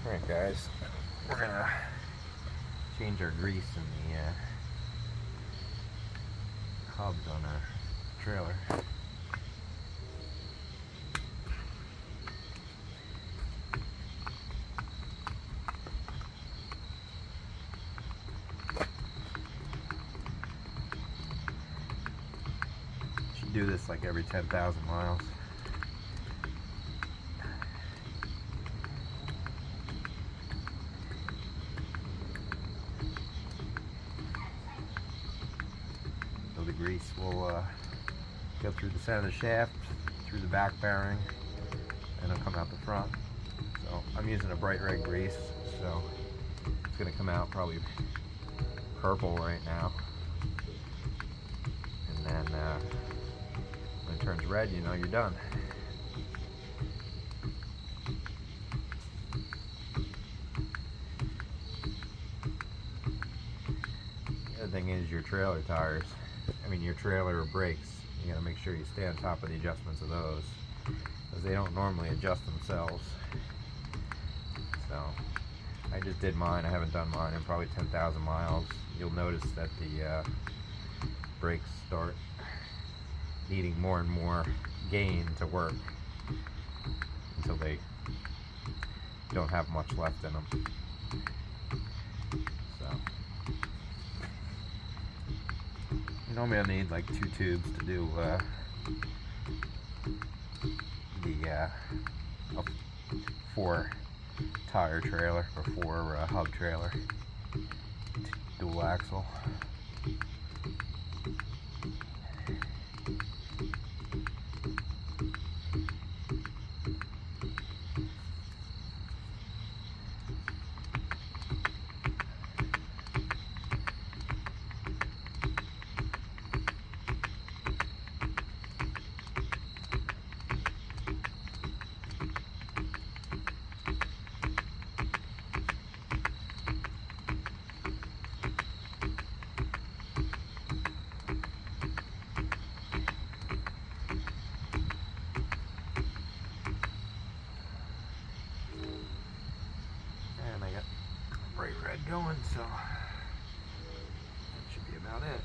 Alright guys, we're gonna change our grease in the hubs on our trailer. Should do this like every 10,000 miles. So the grease will go through the center of the shaft, through the back bearing, and it'll come out the front. So I'm using a bright red grease, so it's going to come out probably purple right now. And then when it turns red, you know you're done. The other thing is your trailer tires. Your trailer brakes. You gotta make sure you stay on top of the adjustments of those, because they don't normally adjust themselves. So I just did mine. I haven't done mine in probably 10,000 miles. You'll notice that the brakes start needing more and more gain to work until they don't have much left in them. So normally I need like 2 tubes to do the 4 tire trailer or 4 hub trailer, dual axle. Bright red going, so that should be about it.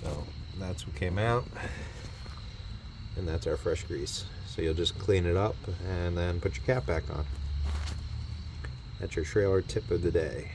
So that's what came out, and that's our fresh grease. So you'll just clean it up and then put your cap back on. That's your trailer tip of the day.